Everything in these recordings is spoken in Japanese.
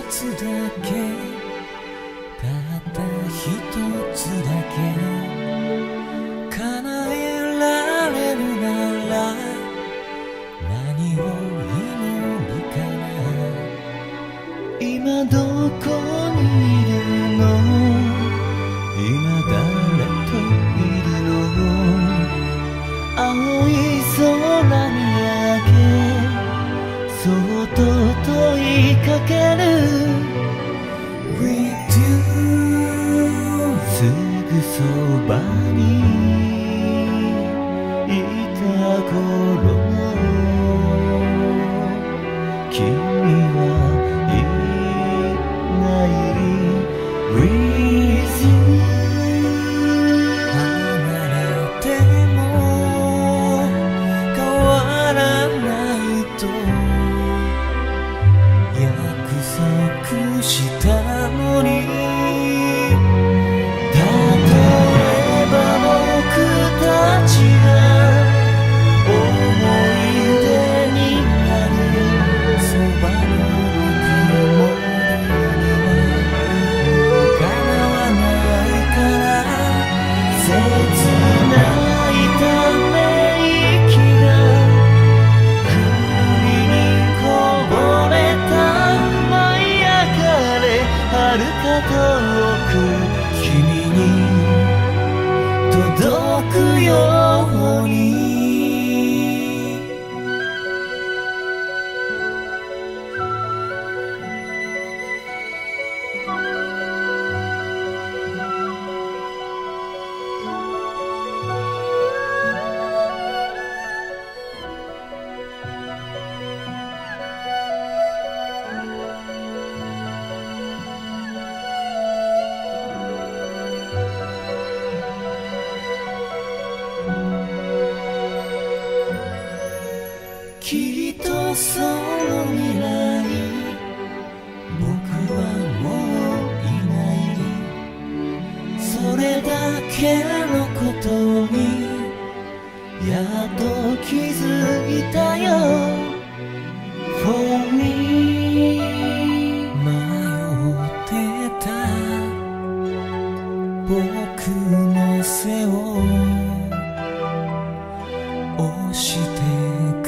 つだけ、たった一つだけ叶えられるなら何を祈るかな。今どこにいるの、今誰といるの、青い空に上げそっと問いかける With you すぐそばにいた頃の君はいない With you 離れても変わらないと約束したのに、例えば僕たちが思い出になるそばのぬくもりにはもう叶わないから切ないため息が不意にこぼれた舞い上がれ遥か遠く君に届くように。きっとその未来僕はもういない、それだけのことにやっと気づいたよ For me 迷ってた僕の背を押してく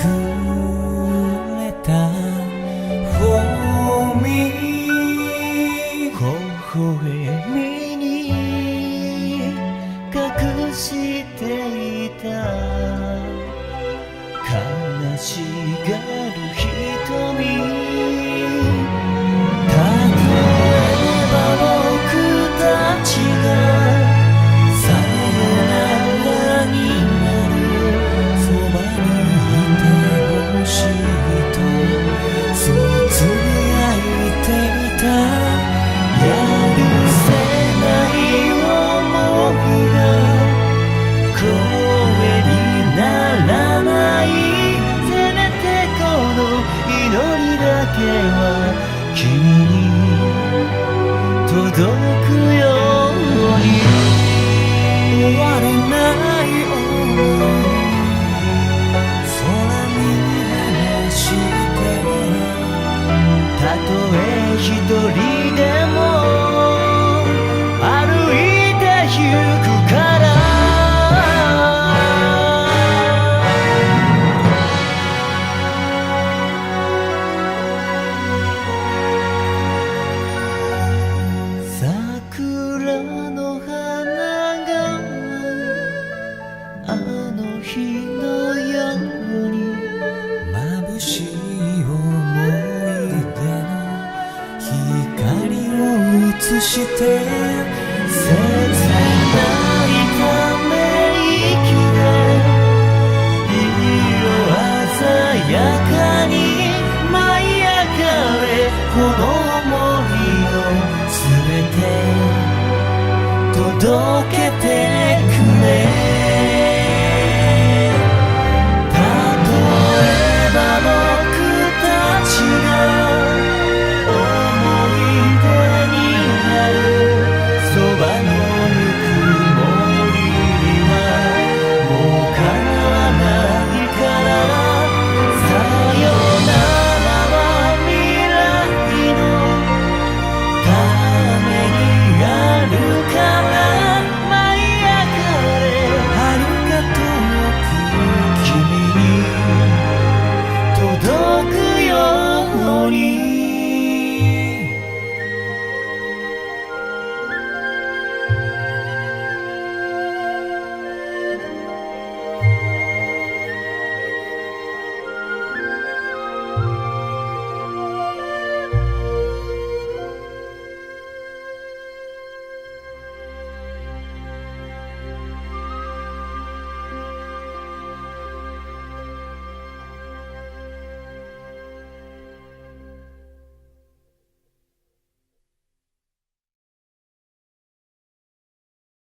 れた For me 微笑みに隠していた悲しがる瞳、例えば僕たちがさよならになるそばにいてほしいとそうつぶやいていた、やるせない想いが声にならない、せめてこの祈りだけは君に届くように。終われない想い空に話してたとえ一人でも歩いてゆくから桜の花があの日のように眩しい思い出の光を映して切ないため息で色鮮やかに舞い上がれこの想いを全て届け